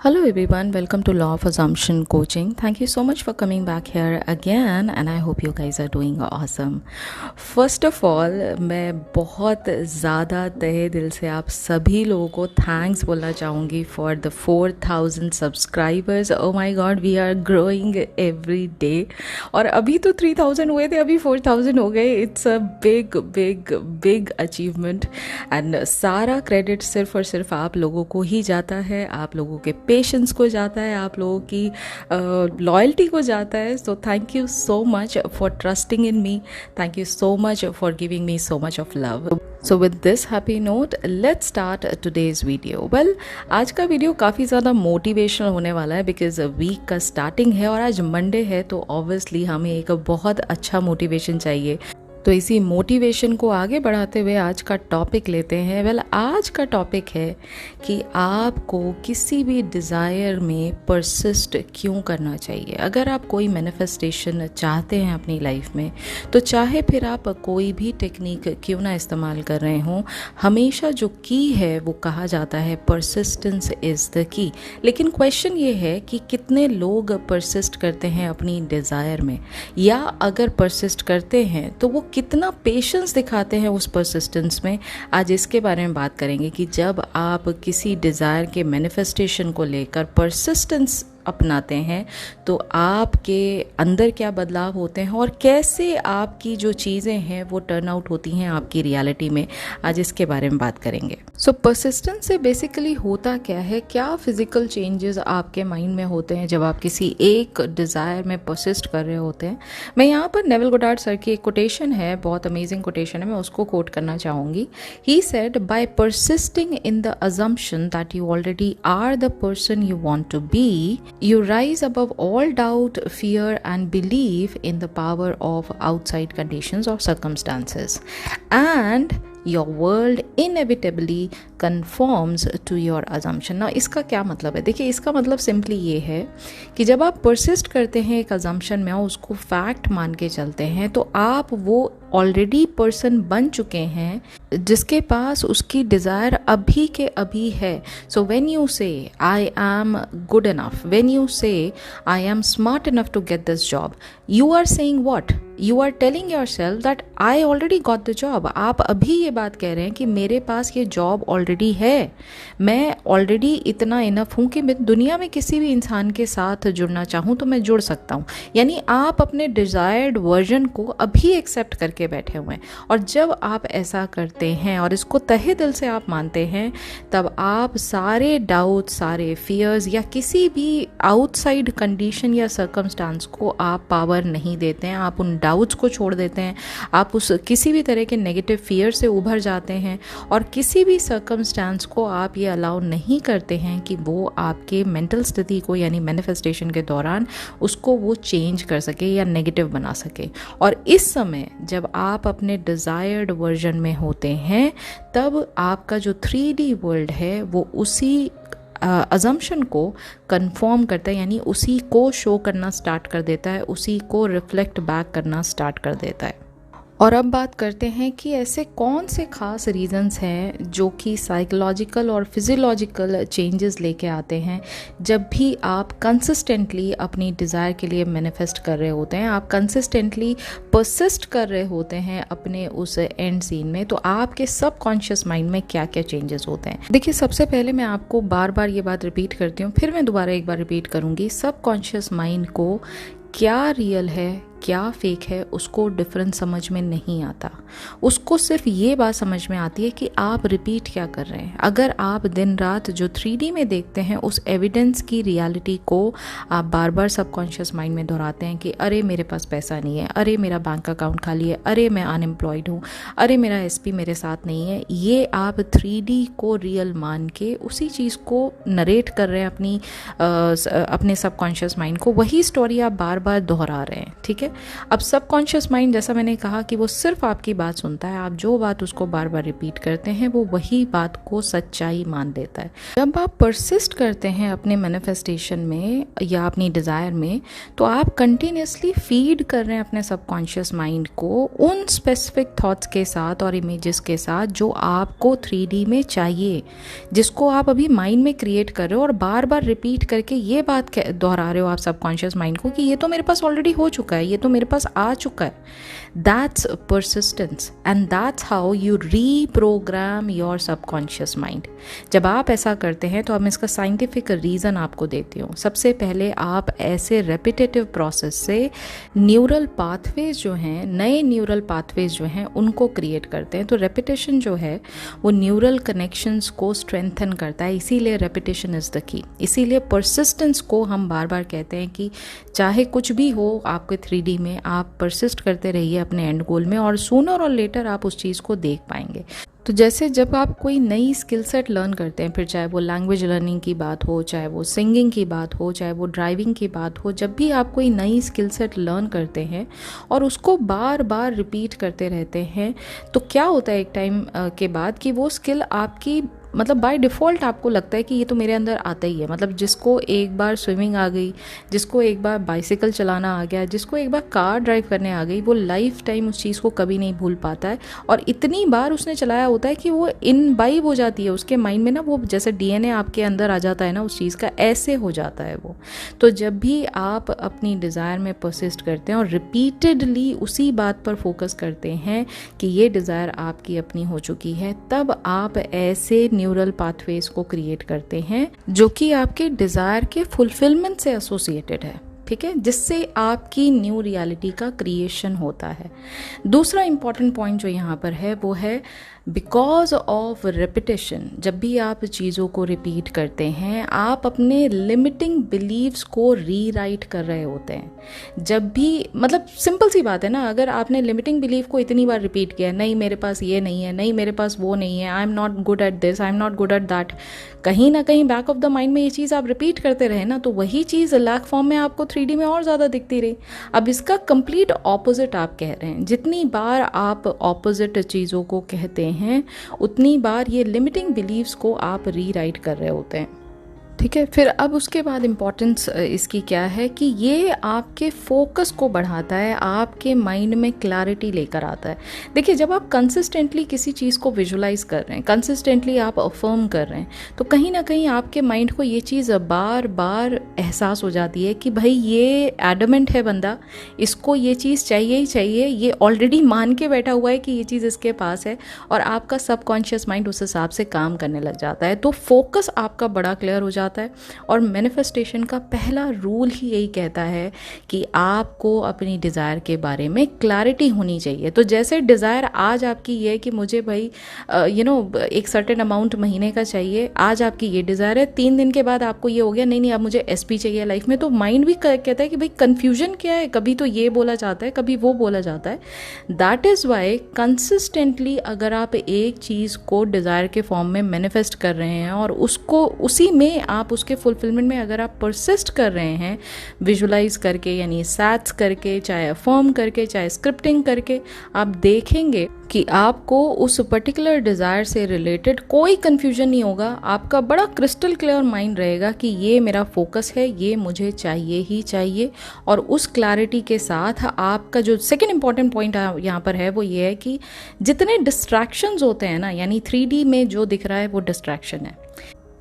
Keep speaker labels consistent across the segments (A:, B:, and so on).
A: Hello everyone, welcome to Law of Assumption Coaching. Thank you so much for coming back here again and I hope you guys are doing awesome. First of all, मैं बहुत ज़्यादा तहे दिल से आप सभी लोगों को थैंक्स बोलना चाहूँगी for the 4,000 subscribers. Oh my god, we are growing every day. और अभी तो 3,000 हुए थे, अभी 4,000 हो गए. It's a big achievement and सारा क्रेडिट सिर्फ और सिर्फ आप लोगों को ही जाता है, आप लोगों के पेशेंस को जाता है, आप लोगों की लॉयल्टी को जाता है. So thank you so much for trusting in me, thank you so much for giving me so much of love. So with this happy note let's start today's video. Well, आज का video काफ़ी ज़्यादा motivational होने वाला है because week का starting है और आज मंडे है तो ऑब्वियसली हमें एक बहुत अच्छा मोटिवेशन चाहिए. तो इसी मोटिवेशन को आगे बढ़ाते हुए आज का टॉपिक लेते हैं. वेल, आज का टॉपिक है कि आपको किसी भी डिज़ायर में परसिस्ट क्यों करना चाहिए. अगर आप कोई मैनिफेस्टेशन चाहते हैं अपनी लाइफ में तो चाहे फिर आप कोई भी टेक्निक क्यों ना इस्तेमाल कर रहे हों, हमेशा जो की है वो कहा जाता है परसिस्टेंस इज़ द की. लेकिन क्वेश्चन ये है कि कितने लोग परसिस्ट करते हैं अपनी डिज़ायर में, या अगर परसिस्ट करते हैं तो वो कितना पेशेंस दिखाते हैं उस परसिस्टेंस में. आज इसके बारे में बात करेंगे कि जब आप किसी डिज़ायर के मैनिफेस्टेशन को लेकर परसिस्टेंस अपनाते हैं तो आपके अंदर क्या बदलाव होते हैं और कैसे आपकी जो चीज़ें हैं वो टर्न आउट होती हैं आपकी रियलिटी में. आज इसके बारे में बात करेंगे. सो परसिस्टेंस से बेसिकली होता क्या है, क्या फिजिकल चेंजेस आपके माइंड में होते हैं जब आप किसी एक डिज़ायर में परसिस्ट कर रहे होते हैं. मैं यहाँ पर नेविल गोडार्ड सर की एक कोटेशन है, बहुत अमेजिंग कोटेशन है, मैं उसको कोट करना चाहूँगी. He said, by persisting in the assumption that you already are the person you want to be, you rise above all doubt, fear and belief in the power of outside conditions or circumstances, and your world inevitably conforms to your assumption. Now, इसका क्या मतलब है? देखिए, इसका मतलब simply ये है कि जब आप persist करते हैं एक assumption में, उसको fact मान के चलते हैं, तो आप वो ऑलरेडी पर्सन बन चुके हैं जिसके पास उसकी डिज़ायर अभी के अभी है. सो when you say I am good enough, when you say I am smart enough to get this job, you are saying what, you are telling yourself that I already got the job. आप अभी ये बात कह रहे हैं कि मेरे पास ये जॉब ऑलरेडी है, मैं ऑलरेडी इतना इनफ हूँ कि मैं दुनिया में किसी भी इंसान के साथ जुड़ना चाहूँ तो मैं जुड़ सकता हूँ. यानी आप अपने डिज़ायर्ड वर्जन को अभी एक्सेप्ट करके बैठे हुए हैं. और जब आप ऐसा करते हैं और इसको तहे दिल से आप मानते हैं, तब आप सारे डाउट, सारे फियर्स या किसी भी आउटसाइड कंडीशन या सर्कमस्टांस को आप पावर नहीं देते हैं. आप उन डाउट्स को छोड़ देते हैं, आप उस किसी भी तरह के नेगेटिव फियर से उभर जाते हैं और किसी भी सर्कमस्टांस को आप ये अलाउ नहीं करते हैं कि वो आपके मेंटल स्थिति को यानी मैनिफेस्टेशन के दौरान उसको वो चेंज कर सके या नेगेटिव बना सके. और इस समय जब आप अपने डिज़ायर्ड वर्जन में होते हैं तब आपका जो 3D वर्ल्ड है वो उसी अजम्पशन को कंफर्म करता है, यानी उसी को शो करना स्टार्ट कर देता है, उसी को रिफ्लेक्ट बैक करना स्टार्ट कर देता है. और अब बात करते हैं कि ऐसे कौन से खास रीज़न्स हैं जो कि साइकोलॉजिकल और फिजियोलॉजिकल चेंजेस लेके आते हैं जब भी आप कंसिस्टेंटली अपनी डिज़ायर के लिए मैनिफेस्ट कर रहे होते हैं, आप कंसिस्टेंटली परसिस्ट कर रहे होते हैं अपने उस एंड सीन में. तो आपके सबकॉन्शियस माइंड में क्या क्या चेंजेस होते हैं. देखिए, सबसे पहले मैं आपको बार बार ये बात रिपीट करती हूँ, फिर मैं दोबारा एक बार रिपीट करूँगी. सबकॉन्शियस माइंड को क्या रियल है क्या फेक है उसको डिफरेंस समझ में नहीं आता. उसको सिर्फ ये बात समझ में आती है कि आप रिपीट क्या कर रहे हैं. अगर आप दिन रात जो 3D में देखते हैं उस एविडेंस की रियलिटी को आप बार बार सबकॉन्शियस माइंड में दोहराते हैं कि अरे मेरे पास पैसा नहीं है, अरे मेरा बैंक अकाउंट खाली है, अरे मैं अनएम्प्लॉयड हूँ, अरे मेरा SP मेरे साथ नहीं है, ये आप 3D को रियल मान के उसी चीज़ को नरेट कर रहे हैं अपने सबकॉन्शियस माइंड को. वही स्टोरी आप बार बार दोहरा रहे हैं. ठीक है, है। अब सबकॉन्शियस माइंड, जैसा मैंने कहा कि वो सिर्फ आपकी बात सुनता है, आप जो बात उसको बार बार रिपीट करते हैं वो वही बात को सच्चाई मान लेता है। जब आप परसिस्ट करते हैं अपने मैनिफेस्टेशन में या अपनी डिज़ायर में, तो आप कंटिन्यूसली फीड कर रहे हैं अपने सबकॉन्शियस माइंड को उन स्पेसिफिक थॉट्स के साथ और इमेजेस के साथ जो आपको 3D में चाहिए, जिसको आप अभी माइंड में क्रिएट कर रहे हो और बार बार रिपीट करके ये बात दोहरा रहे हो आप सबकॉन्शियस माइंड को कि ये तो मेरे पास ऑलरेडी हो चुका है, ये तो मेरे पास आ चुका है। That's persistence and that's how you reprogram your subconscious mind। जब आप ऐसा करते हैं तो अब मैं इसका साइंटिफिक रीज़न आपको देती हूँ। सबसे पहले आप ऐसे रेपिटेटिव प्रोसेस से न्यूरल पाथवेज जो हैं, नए न्यूरल पाथवेज जो हैं उनको क्रिएट करते हैं। तो रेपिटेशन जो है वो न्यूरल कनेक्शंस को स्ट्रेंथन करता है, इसीलिए रेपिटेशन इज़ द की। इसीलिए परसिस्टेंस को हम बार बार कहते हैं कि चाहे कुछ भी हो आपके 3D में, आप परसिस्ट करते रहिए अपने एंड गोल में और सूनर और लेटर आप उस चीज़ को देख पाएंगे। तो जैसे जब आप कोई नई स्किल सेट लर्न करते हैं, फिर चाहे वो लैंग्वेज लर्निंग की बात हो, चाहे वो सिंगिंग की बात हो, चाहे वो ड्राइविंग की बात हो, जब भी आप कोई नई स्किल सेट लर्न करते हैं और उसको बार बार रिपीट करते रहते हैं, तो क्या होता है एक टाइम के बाद कि वो स्किल आपकी मतलब बाय डिफ़ॉल्ट आपको लगता है कि ये तो मेरे अंदर आता ही है। मतलब जिसको एक बार स्विमिंग आ गई, जिसको एक बार बाइसिकल चलाना आ गया, जिसको एक बार कार ड्राइव करने आ गई, वो लाइफ टाइम उस चीज़ को कभी नहीं भूल पाता है। और इतनी बार उसने चलाया होता है कि वो इनबाइब हो जाती है उसके माइंड में ना, वो जैसे DNA आपके अंदर आ जाता है ना उस चीज़ का, ऐसे हो जाता है वो। तो जब भी आप अपनी डिज़ायर में परसिस्ट करते हैं और रिपीटेडली उसी बात पर फोकस करते हैं कि ये डिज़ायर आपकी अपनी हो चुकी है, तब आप ऐसे न्यूरल पाथवेज को क्रिएट करते हैं जो कि आपके डिज़ायर के फुलफिलमेंट से एसोसिएटेड है, ठीक है, जिससे आपकी न्यू रियलिटी का क्रिएशन होता है। दूसरा इंपॉर्टेंट पॉइंट जो यहाँ पर है वो है बिकॉज ऑफ रेपिटेशन। जब भी आप चीज़ों को रिपीट करते हैं, आप अपने लिमिटिंग बिलीव्स को रीराइट कर रहे होते हैं। जब भी मतलब सिंपल सी बात है ना, अगर आपने लिमिटिंग बिलीव को इतनी बार रिपीट किया, नहीं मेरे पास ये नहीं है, नहीं मेरे पास वो नहीं है, I am not good at this, I am not good at that, कहीं ना कहीं बैक ऑफ द माइंड में ये चीज़ आप रिपीट करते रहे ना, तो वही चीज़ लैक फॉर्म में आपको 3D में और ज़्यादा दिखती रही। अब इसका कंप्लीट ऑपोजिट आप कह रहे हैं। जितनी बार आप ऑपोजिट चीज़ों को कहते हैं, उतनी बार ये लिमिटिंग बिलीव्स को आप रीराइट कर रहे होते हैं, ठीक है। फिर अब उसके बाद इम्पॉर्टेंस इसकी क्या है कि ये आपके फोकस को बढ़ाता है, आपके माइंड में क्लैरिटी लेकर आता है। देखिए, जब आप कंसिस्टेंटली किसी चीज़ को विजुलाइज कर रहे हैं, कंसिस्टेंटली आप अफर्म कर रहे हैं, तो कहीं ना कहीं आपके माइंड को ये चीज़ बार बार एहसास हो जाती है कि भाई ये एडमेंट है बंदा, इसको ये चीज़ चाहिए ही चाहिए, ये ऑलरेडी मान के बैठा हुआ है कि ये चीज़ इसके पास है, और आपका सबकॉन्शियस माइंड उस हिसाब से काम करने लग जाता है। तो फोकस आपका बड़ा क्लियर हो जाता है। और मैनिफेस्टेशन का पहला रूल ही यही कहता है कि आपको अपनी डिज़ायर के बारे में क्लैरिटी होनी चाहिए। तो जैसे डिज़ायर आज आपकी ये है कि मुझे भाई एक सर्टेन अमाउंट महीने का चाहिए, आज आपकी ये डिज़ायर है, 3 दिन के बाद आपको ये हो गया नहीं अब मुझे SP चाहिए लाइफ में, तो माइंड भी कहता है कि भाई कन्फ्यूजन क्या है, कभी तो ये बोला जाता है, कभी वो बोला जाता है। दैट इज़ वाई कंसिस्टेंटली अगर आप एक चीज़ को डिज़ायर के फॉर्म में मैनिफेस्ट कर रहे हैं और उसको उसी में आप उसके फुलफिलमेंट में अगर आप परसिस्ट कर रहे हैं, विजुलाइज करके यानी सैट्स करके, चाहे अफर्म करके, चाहे स्क्रिप्टिंग करके, आप देखेंगे कि आपको उस पर्टिकुलर डिज़ायर से रिलेटेड कोई कन्फ्यूजन नहीं होगा। आपका बड़ा क्रिस्टल क्लियर माइंड रहेगा कि ये मेरा फोकस है, ये मुझे चाहिए ही चाहिए। और उस क्लैरिटी के साथ आपका जो सेकेंड इंपॉर्टेंट पॉइंट यहाँ पर है वो ये है कि जितने डिस्ट्रैक्शंस होते हैं ना, यानी 3D में जो दिख रहा है वो डिस्ट्रैक्शन है,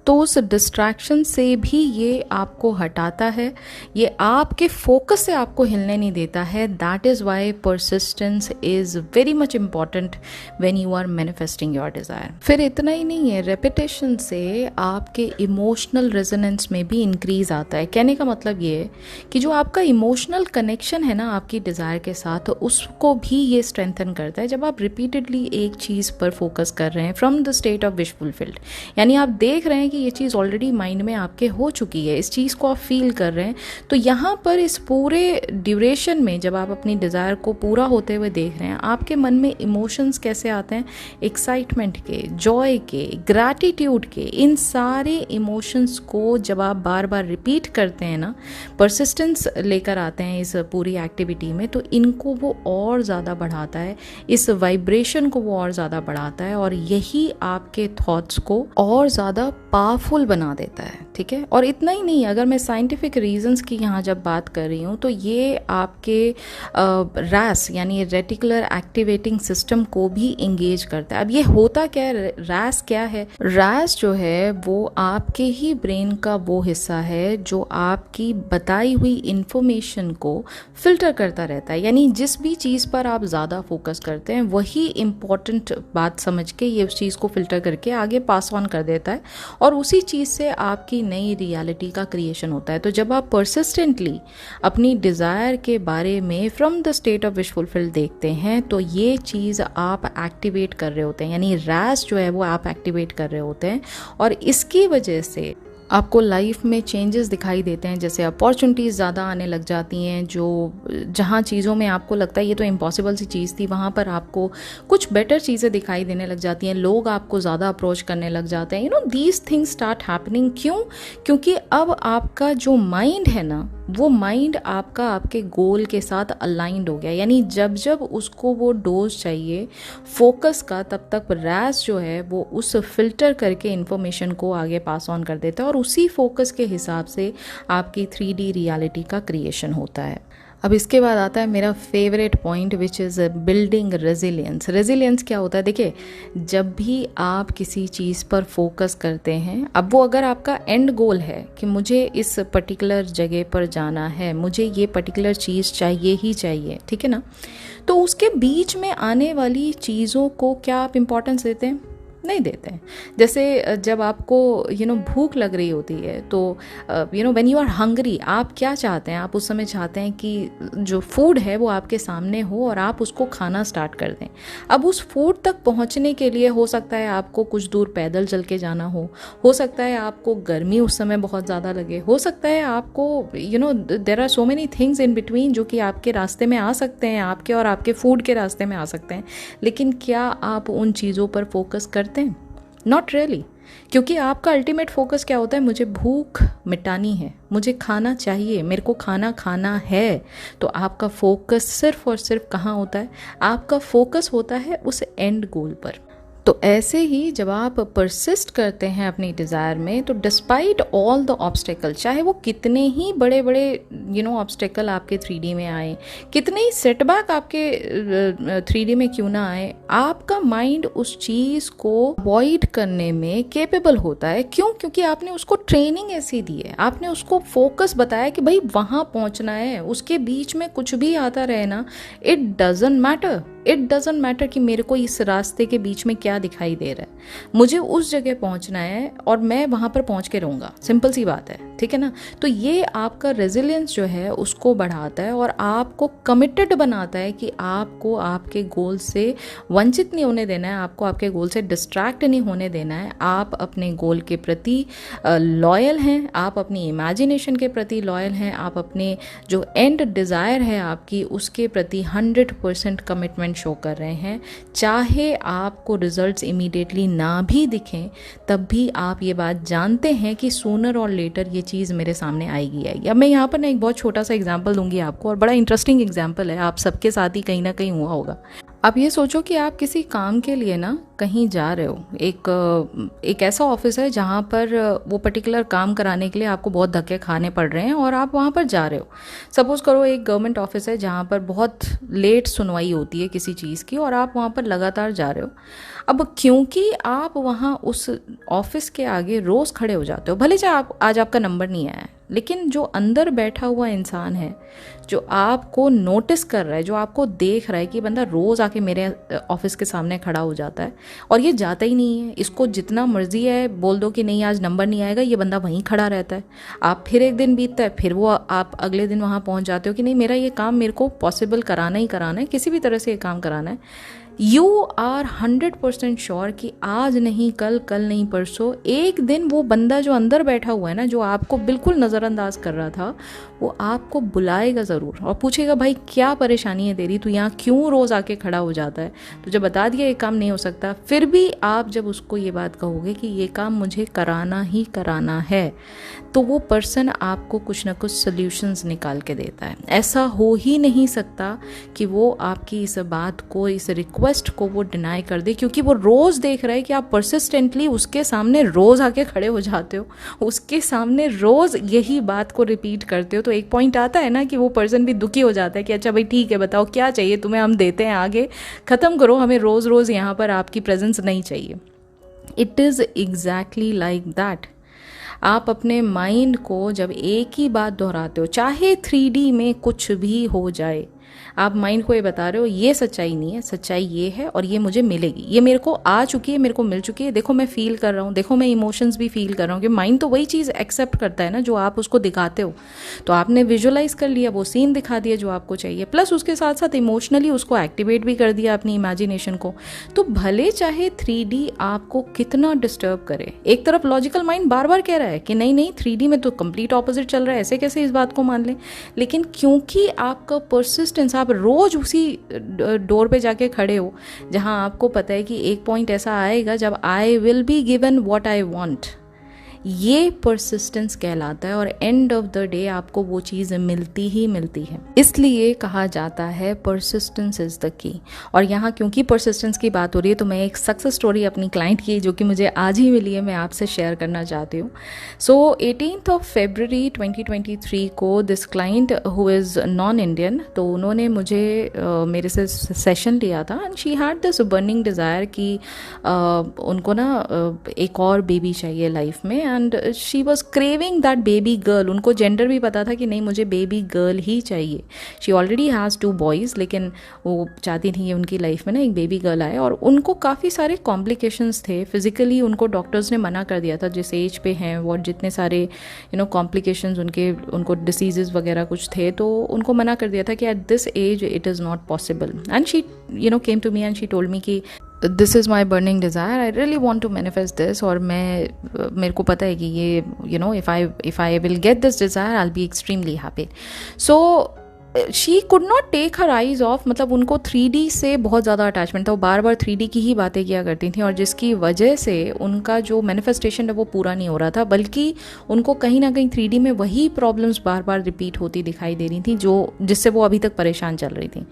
A: तो उस डिस्ट्रैक्शन से भी ये आपको हटाता है, ये आपके फोकस से आपको हिलने नहीं देता है। That is why persistence is very much important when you are manifesting your desire. फिर इतना ही नहीं है, रेपिटेशन से आपके इमोशनल रेजोनेंस में भी इंक्रीज आता है। कहने का मतलब ये है कि जो आपका इमोशनल कनेक्शन है ना आपकी डिज़ायर के साथ, उसको भी ये स्ट्रेंथन करता है। जब आप रिपीटेडली एक चीज़ पर फोकस कर रहे हैं from the state of wish fulfilled, यानी आप देख रहे हैं कि ये चीज़ ऑलरेडी माइंड में आपके हो चुकी है, इस चीज़ को आप फील कर रहे हैं। तो यहाँ पर इस पूरे ड्यूरेशन में जब आप अपनी डिज़ायर को पूरा होते हुए देख रहे हैं, आपके मन में इमोशंस कैसे आते हैं, एक्साइटमेंट के, जॉय के, ग्रैटिट्यूड के, इन सारे इमोशंस को जब आप बार बार रिपीट करते हैं ना, परसिस्टेंस लेकर आते हैं इस पूरी एक्टिविटी में, तो इनको वो और ज़्यादा बढ़ाता है, इस वाइब्रेशन को वो और ज़्यादा बढ़ाता है, और यही आपके थॉट्स को और ज़्यादा पावरफुल बना देता है। ठीक है, और इतना ही नहीं, अगर मैं साइंटिफिक रीजंस की यहाँ जब बात कर रही हूँ, तो ये आपके रैस यानी रेटिकुलर एक्टिवेटिंग सिस्टम को भी इंगेज करता है। अब ये होता क्या है, रैस क्या है? रैस जो है वो आपके ही ब्रेन का वो हिस्सा है जो आपकी बताई हुई इंफॉर्मेशन को फिल्टर करता रहता है। यानी जिस भी चीज़ पर आप ज़्यादा फोकस करते हैं, वही इम्पॉर्टेंट बात समझ के ये उस चीज़ को फिल्टर करके आगे पास ऑन कर देता है, और उसी चीज़ से आपकी नई रियलिटी का क्रिएशन होता है। तो जब आप परसिस्टेंटली अपनी डिज़ायर के बारे में from the state of wish fulfil देखते हैं, तो ये चीज़ आप एक्टिवेट कर रहे होते हैं, यानी रैस जो है वो आप एक्टिवेट कर रहे होते हैं, और इसकी वजह से आपको लाइफ में चेंजेस दिखाई देते हैं। जैसे अपॉर्चुनिटीज़ ज़्यादा आने लग जाती हैं, जो जहाँ चीज़ों में आपको लगता है ये तो इम्पॉसिबल सी चीज़ थी, वहाँ पर आपको कुछ बेटर चीज़ें दिखाई देने लग जाती हैं, लोग आपको ज़्यादा अप्रोच करने लग जाते हैं। You know, these things start happening. क्यों? क्योंकि अब आपका जो माइंड है ना, वो माइंड आपका आपके गोल के साथ अलाइंड हो गया। यानी जब जब उसको वो डोज चाहिए फोकस का, तब तक रैस जो है वो उस फिल्टर करके इन्फॉर्मेशन को आगे पास ऑन कर देता है, और उसी फोकस के हिसाब से आपकी 3D रियलिटी का क्रिएशन होता है। अब इसके बाद आता है मेरा favourite point, which is building resilience. Resilience क्या होता है? देखिए, जब भी आप किसी चीज़ पर फोकस करते हैं, अब वो अगर आपका एंड गोल है कि मुझे इस पर्टिकुलर जगह पर जाना है, मुझे ये पर्टिकुलर चीज़ चाहिए ही चाहिए, ठीक है ना, तो उसके बीच में आने वाली चीज़ों को क्या आप इम्पोर्टेंस देते हैं? नहीं देते हैं। जैसे जब आपको भूख लग रही होती है, तो व्हेन यू आर हंग्री, आप क्या चाहते हैं? आप उस समय चाहते हैं कि जो फूड है वो आपके सामने हो और आप उसको खाना स्टार्ट कर दें। अब उस फूड तक पहुंचने के लिए हो सकता है आपको कुछ दूर पैदल चल के जाना हो सकता है आपको गर्मी उस समय बहुत ज़्यादा लगे, हो सकता है आपको there are so many things in between जो कि आपके रास्ते में आ सकते हैं, आपके और आपके फूड के रास्ते में आ सकते हैं। लेकिन क्या आप उन चीज़ों पर फोकस करते हैं? नॉट रियली, क्योंकि आपका अल्टीमेट फोकस क्या होता है? मुझे भूख मिटानी है, मुझे खाना चाहिए, मेरे को खाना खाना है। तो आपका फोकस सिर्फ और सिर्फ कहाँ होता है? आपका फोकस होता है उस एंड गोल पर। तो ऐसे ही जब आप परसिस्ट करते हैं अपनी डिज़ायर में, तो डिस्पाइट ऑल द ऑब्स्टेकल, चाहे वो कितने ही बड़े बड़े ऑब्स्टेकल आपके 3D में आए, कितने ही सेटबैक आपके 3D में क्यों ना आए, आपका माइंड उस चीज़ को अवॉइड करने में केपेबल होता है। क्यों? क्योंकि आपने उसको ट्रेनिंग ऐसी दी है, आपने उसको फोकस बताया कि भाई वहाँ पहुँचना है, उसके बीच में कुछ भी आता रहे ना, it doesn't matter. It doesn't matter कि मेरे को इस रास्ते के बीच में क्या दिखाई दे रहा है, मुझे उस जगह पहुंचना है और मैं वहां पर पहुंच के रहूंगा। सिंपल सी बात है, ठीक है ना। तो ये आपका रेजिलियंस जो है उसको बढ़ाता है और आपको कमिटेड बनाता है कि आपको आपके गोल से वंचित नहीं होने देना है, आपको आपके गोल से डिस्ट्रैक्ट नहीं होने देना है। आप अपने गोल के प्रति लॉयल हैं, आप अपनी इमेजिनेशन के प्रति लॉयल हैं, आप अपने जो एंड डिज़ायर है आपकी उसके प्रति 100% कमिटमेंट शो कर रहे हैं। चाहे आपको रिजल्ट्स इमीडिएटली ना भी दिखें, तब भी आप ये बात जानते हैं कि सूनर और लेटर ये चीज़ मेरे सामने आएगी। अब मैं यहाँ पर ना एक बहुत छोटा सा एग्जाम्पल दूंगी आपको, और बड़ा इंटरेस्टिंग एग्जाम्पल है, आप सबके साथ ही कहीं ना कहीं हुआ होगा। आप ये सोचो कि आप किसी काम के लिए ना कहीं जा रहे हो, एक ऐसा ऑफिस है जहाँ पर वो पर्टिकुलर काम कराने के लिए आपको बहुत धक्के खाने पड़ रहे हैं और आप वहाँ पर जा रहे हो। सपोज करो एक गवर्नमेंट ऑफिस है जहाँ पर बहुत लेट सुनवाई होती है किसी चीज़ की और आप वहाँ पर लगातार जा रहे हो। अब क्योंकि आप वहाँ उस ऑफिस के आगे रोज़ खड़े हो जाते हो, भले चाहे आज आपका नंबर नहीं आया है, लेकिन जो अंदर बैठा हुआ इंसान है जो आपको नोटिस कर रहा है, जो आपको देख रहा है कि बंदा रोज़ आके मेरे ऑफिस के सामने खड़ा हो जाता है और ये जाता ही नहीं है, इसको जितना मर्जी है बोल दो कि नहीं आज नंबर नहीं आएगा, ये बंदा वहीं खड़ा रहता है। आप फिर एक दिन बीतता है, फिर वो आप अगले दिन वहाँ पहुँच जाते हो कि नहीं मेरा ये काम मेरे को पॉसिबल कराना ही कराना है, किसी भी तरह से ये काम कराना है। यू आर 100% श्योर कि आज नहीं कल, कल नहीं परसों, एक दिन वो बंदा जो अंदर बैठा हुआ है ना, जो आपको बिल्कुल नज़रअंदाज कर रहा था, वो आपको बुलाएगा ज़रूर और पूछेगा भाई क्या परेशानी है तेरी, तू यहाँ क्यों रोज़ आके खड़ा हो जाता है, तुझे बता दिया ये काम नहीं हो सकता, फिर भी आप जब उसको ये बात कहोगे कि ये काम मुझे कराना ही कराना है, तो वो पर्सन आपको कुछ ना कुछ सल्यूशंस निकाल के देता है। ऐसा हो ही नहीं सकता कि वो आपकी इस बात को, इस रिक्वेस्ट को वो डिनाई कर दे, क्योंकि वो रोज़ देख रहा है कि आप परसिस्टेंटली उसके सामने रोज़ आके खड़े हो जाते हो, उसके सामने रोज़ यही बात को रिपीट करते हो। तो एक पॉइंट आता है ना कि वो पर्सन भी दुखी हो जाता है कि अच्छा भाई ठीक है, बताओ क्या चाहिए तुम्हें, हम देते हैं, आगे ख़त्म करो, हमें रोज़ रोज़ यहाँ पर आपकी प्रेजेंस नहीं चाहिए। It is exactly like that. आप अपने माइंड को जब एक ही बात दोहराते हो, चाहे 3D में कुछ भी हो जाए, आप माइंड को ये बता रहे हो ये सच्चाई नहीं है, सच्चाई ये है और ये मुझे मिलेगी, ये मेरे को आ चुकी है, मेरे को मिल चुकी है, देखो मैं फील कर रहा हूँ, देखो मैं इमोशंस भी फील कर रहा हूँ, कि माइंड तो वही चीज़ एक्सेप्ट करता है ना जो आप उसको दिखाते हो। तो आपने विजुअलाइज कर लिया, वो सीन दिखा दिया जो आपको चाहिए, प्लस उसके साथ साथ इमोशनली उसको एक्टिवेट भी कर दिया अपनी इमेजिनेशन को। तो भले चाहे 3D आपको कितना डिस्टर्ब करे, एक तरफ लॉजिकल माइंड बार बार कह रहा है कि नहीं नहीं 3D में तो कंप्लीट ऑपोजिट चल रहा है, ऐसे कैसे इस बात को मान लें, लेकिन क्योंकि आपका परसिस्टेंस, आप रोज़ उसी डोर पे जाके खड़े हो जहां आपको पता है कि एक पॉइंट ऐसा आएगा जब आई will be given what I want, ये परसिस्टेंस कहलाता है और एंड ऑफ द डे आपको वो चीज़ मिलती ही मिलती है। इसलिए कहा जाता है परसिस्टेंस इज़ द की। और यहाँ क्योंकि परसिस्टेंस की बात हो रही है तो मैं एक सक्सेस स्टोरी अपनी क्लाइंट की जो कि मुझे आज ही मिली है, मैं आपसे शेयर करना चाहती हूँ। सो 18 फरवरी 2023 को this client who is non Indian, तो उन्होंने मुझे मेरे से सेशन लिया था and she had this burning desire कि उनको ना एक और बेबी चाहिए लाइफ में, and she was craving that baby girl. उनको जेंडर भी पता था कि नहीं मुझे बेबी गर्ल ही चाहिए। शी ऑलरेडी हैज़ 2 बॉयज़, लेकिन वो चाहती थी उनकी लाइफ में ना एक बेबी गर्ल आए। और उनको काफ़ी सारे कॉम्प्लिकेशंस थे फिजिकली, उनको डॉक्टर्स ने मना कर दिया था जिस एज पे हैं वो, जितने सारे कॉम्प्लिकेशंस उनको डिसीजेज़ वगैरह कुछ थे, तो उनको मना कर दिया था कि at this age it is not possible. And she came to me and she told me कि this is my burning desire, I really want to manifest this, और मेरे को पता है कि ये if I will get this desire I will be extremely happy. So she could not take her eyes off, मतलब उनको 3D से बहुत ज़्यादा अटैचमेंट था, वो बार बार 3D की ही बातें किया करती थी, और जिसकी वजह से उनका जो मैनिफेस्टेशन है वो पूरा नहीं हो रहा था, बल्कि उनको कहीं ना कहीं 3D में वही प्रॉब्लम्स बार बार रिपीट होती दिखाई दे रही थी जिससे वो अभी तक परेशान चल रही थी।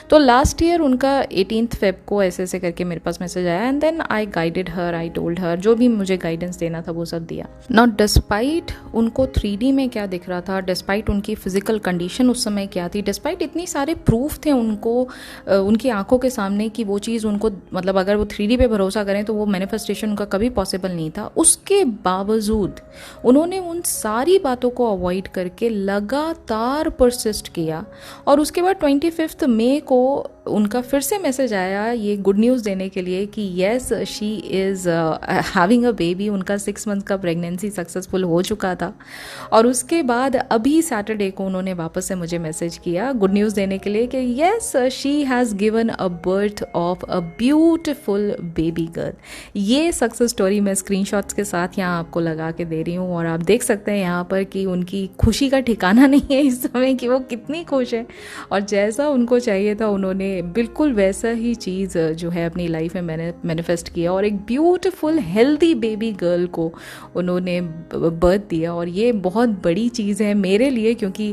A: तो लास्ट ईयर उनका 18 फेब को ऐसे करके मेरे पास मैसेज आया, and then I guided her, I told her, जो भी मुझे गाइडेंस देना था वो सब दिया। नॉट डिस्पाइट उनको 3D में क्या दिख रहा था, डिस्पाइट उनकी फिजिकल कंडीशन उस समय क्या थी, डिस्पाइट इतनी सारे प्रूफ थे उनको उनकी आंखों के सामने कि वो चीज़ उनको, मतलब अगर वो 3D पे भरोसा करें तो वो मैनिफेस्टेशन उनका कभी पॉसिबल नहीं था, उसके बावजूद उन्होंने उन सारी बातों को अवॉइड करके लगातार परसिस्ट किया। और उसके बाद 25 मई को उनका फिर से मैसेज आया ये गुड न्यूज़ देने के लिए कि yes she is having a baby. उनका 6 मंथ का प्रेगनेंसी सक्सेसफुल हो चुका था। और उसके बाद अभी सैटरडे को उन्होंने वापस से मुझे मैसेज किया गुड न्यूज़ देने के लिए कि yes she has given a birth of a beautiful baby girl. ये सक्सेस स्टोरी मैं स्क्रीनशॉट्स के साथ यहाँ आपको लगा के दे रही हूँ, और आप देख सकते हैं यहाँ पर कि उनकी खुशी का ठिकाना नहीं है इस समय कि वो कितनी खुश है। और जैसा उनको चाहिए था उन्होंने बिल्कुल वैसा ही चीज़ जो है अपनी लाइफ में मैंने मैनिफेस्ट किया, और एक ब्यूटीफुल हेल्दी बेबी गर्ल को उन्होंने बर्थ दिया। और ये बहुत बड़ी चीज़ है मेरे लिए, क्योंकि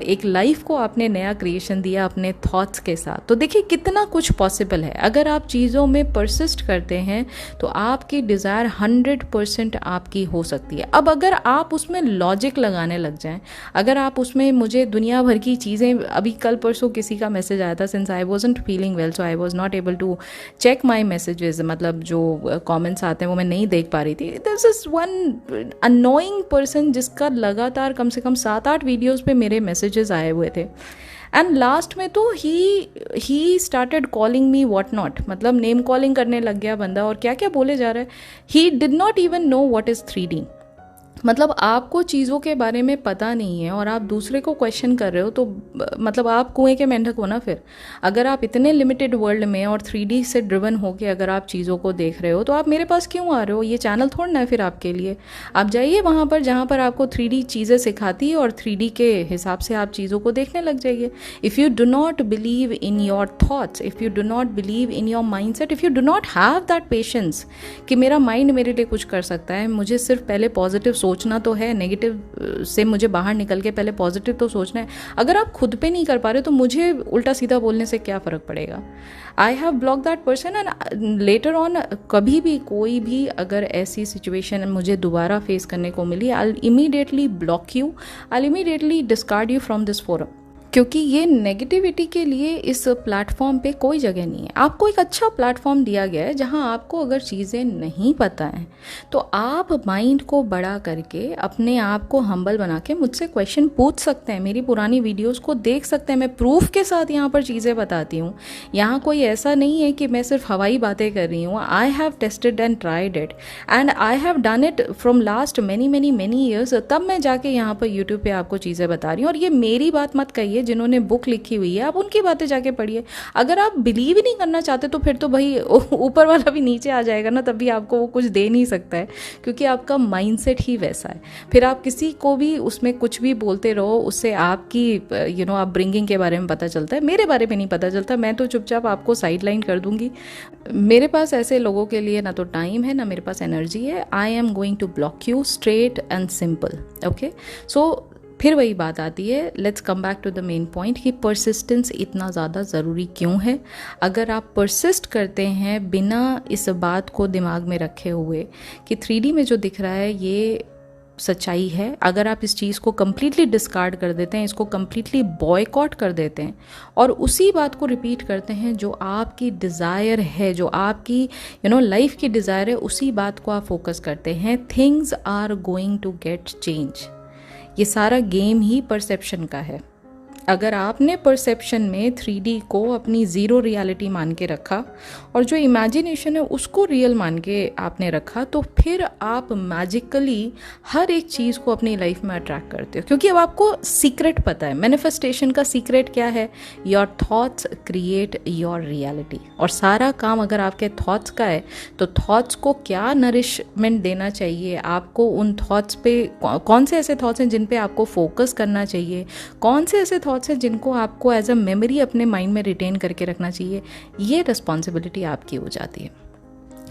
A: एक लाइफ को आपने नया क्रिएशन दिया अपने थॉट्स के साथ। तो देखिए कितना कुछ पॉसिबल है अगर आप चीज़ों में परसिस्ट करते हैं, तो आपकी डिज़ायर 100% आपकी हो सकती है। अब अगर आप उसमें लॉजिक लगाने लग जाएं, अगर आप उसमें, मुझे दुनिया भर की चीज़ें, अभी कल परसों किसी का मैसेज आया था, since I wasn't feeling well so I was not able to check my messages, मतलब जो कमेंट्स आते हैं वो मैं नहीं देख पा रही थी। This is one annoying person जिसका लगातार कम से कम 7-8 वीडियोस पे मेरे मैसेजेस आए हुए थे, एंड लास्ट में तो he started calling me what not, मतलब नेम कॉलिंग करने लग गया बंदा, और क्या क्या बोले जा रहा है। He did not even know what is 3D। मतलब आपको चीज़ों के बारे में पता नहीं है और आप दूसरे को क्वेश्चन कर रहे हो, तो मतलब आप कुएं के मेंढक हो ना। फिर अगर आप इतने लिमिटेड वर्ल्ड में और 3D से ड्रिवन होके अगर आप चीज़ों को देख रहे हो, तो आप मेरे पास क्यों आ रहे हो? ये चैनल थोड़ा ना है फिर आपके लिए। आप जाइए वहाँ पर जहाँ पर आपको 3D चीज़ें सिखाती है और 3D के हिसाब से आप चीज़ों को देखने लग जाइए। If you do not believe in your thoughts, if you do not believe in your mind set, if you do not have that patience कि मेरा माइंड मेरे लिए कुछ कर सकता है, मुझे सिर्फ पहले पॉजिटिव सोचना तो है, नेगेटिव से मुझे बाहर निकल के पहले पॉजिटिव तो सोचना है। अगर आप खुद पे नहीं कर पा रहे तो मुझे उल्टा सीधा बोलने से क्या फ़र्क पड़ेगा? I have block that person and later on कभी भी कोई भी अगर ऐसी सिचुएशन मुझे दोबारा फेस करने को मिली, I immediately block you, I immediately discard you from this forum, क्योंकि ये नेगेटिविटी के लिए इस प्लेटफॉर्म पे कोई जगह नहीं है। आपको एक अच्छा प्लेटफॉर्म दिया गया है जहां आपको अगर चीज़ें नहीं पता हैं तो आप माइंड को बड़ा करके अपने आप को हम्बल बना के मुझसे क्वेश्चन पूछ सकते हैं, मेरी पुरानी वीडियोस को देख सकते हैं। मैं प्रूफ के साथ यहाँ पर चीज़ें बताती हूँ। यहाँ कोई ऐसा नहीं है कि मैं सिर्फ हवाई बातें कर रही हूँ। I have tested and tried it and I have done it from last many years. तब मैं जाके यहाँ पर यूट्यूब पे आपको चीज़ें बता रही हूँ। और ये मेरी बात मत कहिए, जिन्होंने बुक लिखी हुई है आप उनकी बातें जाके पढ़िए। अगर आप बिलीव ही नहीं करना चाहते तो फिर तो भाई ऊपर वाला भी नीचे आ जाएगा ना, तब भी आपको वो कुछ दे नहीं सकता है, क्योंकि आपका माइंडसेट ही वैसा है। फिर आप किसी को भी उसमें कुछ भी बोलते रहो, उससे आपकी आप ब्रिंगिंग के बारे में पता चलता है, मेरे बारे में नहीं पता चलता। मैं तो चुपचाप आपको साइडलाइन कर दूंगी। मेरे पास ऐसे लोगों के लिए ना तो टाइम है ना मेरे पास एनर्जी है। I am going to block you straight and simple. Okay, so फिर वही बात आती है, let's come back to the main point कि परसिस्टेंस इतना ज़्यादा ज़रूरी क्यों है। अगर आप परसिस्ट करते हैं बिना इस बात को दिमाग में रखे हुए कि 3D में जो दिख रहा है ये सच्चाई है, अगर आप इस चीज़ को कम्प्लीटली डिस्कार्ड कर देते हैं, इसको कम्प्लीटली बॉयकॉट कर देते हैं और उसी बात को रिपीट करते हैं जो आपकी डिज़ायर है, जो आपकी लाइफ की डिज़ायर है, उसी बात को आप फोकस करते हैं, things are going to get change. ये सारा गेम ही परसेप्शन का है। अगर आपने परसेप्शन में 3D को अपनी ज़ीरो रियलिटी मान के रखा और जो इमेजिनेशन है उसको रियल मान के आपने रखा, तो फिर आप मैजिकली हर एक चीज़ को अपनी लाइफ में अट्रैक्ट करते हो, क्योंकि अब आपको सीक्रेट पता है। मैनिफेस्टेशन का सीक्रेट क्या है? Your thoughts create your reality. और सारा काम अगर आपके थॉट्स का है तो थॉट्स को क्या नरिशमेंट देना चाहिए, आपको उन थॉट्स पे कौन से ऐसे थॉट्स हैं जिन पे आपको फोकस करना चाहिए, कौन से ऐसे थॉट्स हैं जिनको आपको एज अ मेमोरी अपने माइंड में रिटेन करके रखना चाहिए, ये रिस्पॉन्सिबिलिटी आपकी हो जाती है।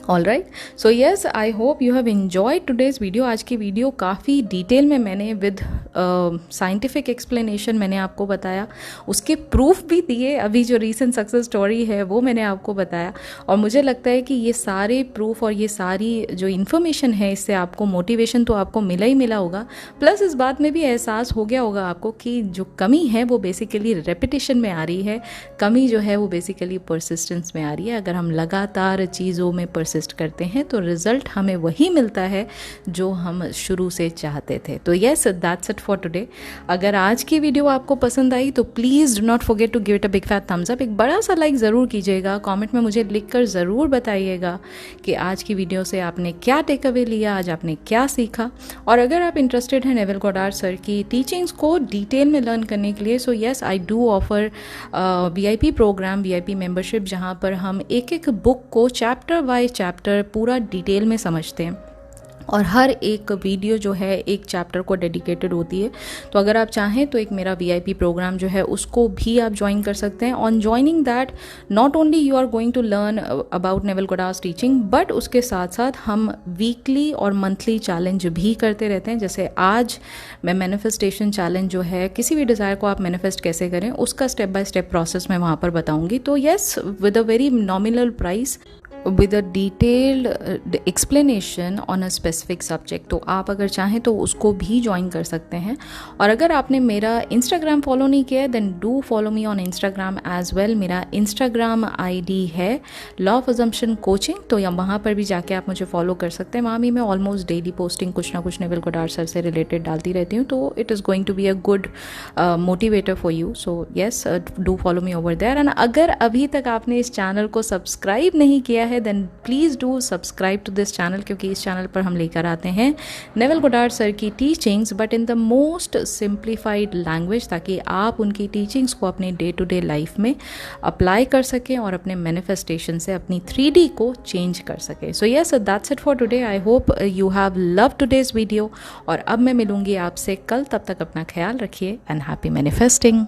A: All right, so yes, I hope you have enjoyed today's video. आज की वीडियो काफ़ी डिटेल में मैंने विद साइंटिफिक एक्सप्लेनेशन मैंने आपको बताया, उसके प्रूफ भी दिए। अभी जो रीसेंट सक्सेस स्टोरी है वो मैंने आपको बताया और मुझे लगता है कि ये सारे प्रूफ और ये सारी जो इन्फॉर्मेशन है इससे आपको मोटिवेशन तो आपको मिला ही मिला होगा, प्लस इस बात में भी एहसास हो गया होगा आपको कि जो कमी है वो बेसिकली रेपिटेशन में आ रही है, कमी जो है वो बेसिकली परसिस्टेंस में आ रही है। अगर हम लगातार चीज़ों में परसिस्ट करते हैं तो रिजल्ट हमें वही मिलता है जो हम शुरू से चाहते थे। तो yes, that's it for today. अगर आज की वीडियो आपको पसंद आई तो please do not forget to give it a big fat thumbs up. एक बड़ा सा लाइक ज़रूर कीजिएगा, कमेंट में मुझे लिखकर ज़रूर बताइएगा कि आज की वीडियो से आपने क्या टेक अवे लिया, आज आपने क्या सीखा। और अगर आप इंटरेस्टेड हैं नेविल गोडार्ड सर की टीचिंग्स को डिटेल में लर्न करने के लिए, so yes, I do offer VIP programme, VIP membership, जहाँ पर हम एक एक बुक को चैप्टर बाय चैप्टर पूरा डिटेल में समझते हैं और हर एक वीडियो जो है एक चैप्टर को डेडिकेटेड होती है। तो अगर आप चाहें तो एक मेरा VIP प्रोग्राम जो है उसको भी आप ज्वाइन कर सकते हैं। On joining that not only you are going to learn about Neville Goddard teaching, but उसके साथ साथ हम वीकली और मंथली चैलेंज भी करते रहते हैं। जैसे आज मैं मैनिफेस्टेशन चैलेंज जो है, किसी भी डिज़ायर को आप मैनिफेस्ट कैसे करें उसका स्टेप बाय स्टेप प्रोसेस मैं वहाँ पर बताऊँगी। तो yes, with a very nominal price, with a detailed explanation on a specific subject. तो आप अगर चाहें तो उसको भी ज्वाइन कर सकते हैं। और अगर आपने मेरा इंस्टाग्राम फॉलो नहीं किया है then do follow me on Instagram as well. मेरा इंस्टाग्राम ID है लॉ ऑफ अजम्पशन कोचिंग, तो या वहाँ पर भी जाके आप मुझे फॉलो कर सकते हैं। वहाँ भी मैं ऑलमोस्ट डेली पोस्टिंग कुछ ना कुछ नेविल गोडार्ड सर से रिलेटेड डालती रहती हूँ, तो it is going to be a good motivator for you. So yes, do follow me over there. And अगर अभी तक आपने इस चैनल को सब्सक्राइब नहीं किया है है then please do subscribe to this channel, क्योंकि इस चैनल पर हम लेकर आते हैं नेवल गोडार्ड सर की teachings but in the most simplified language, ताकि आप उनकी टीचिंग्स को अपने डे टू डे लाइफ में अप्लाई कर सकें और अपने मैनिफेस्टेशन से अपनी 3D को चेंज कर सकें. So yes, that's it for today. I hope you have love today's video. और अब मैं मिलूंगी आपसे कल, तब तक अपना ख्याल रखिए एंड हैप्पी मैनिफेस्टिंग.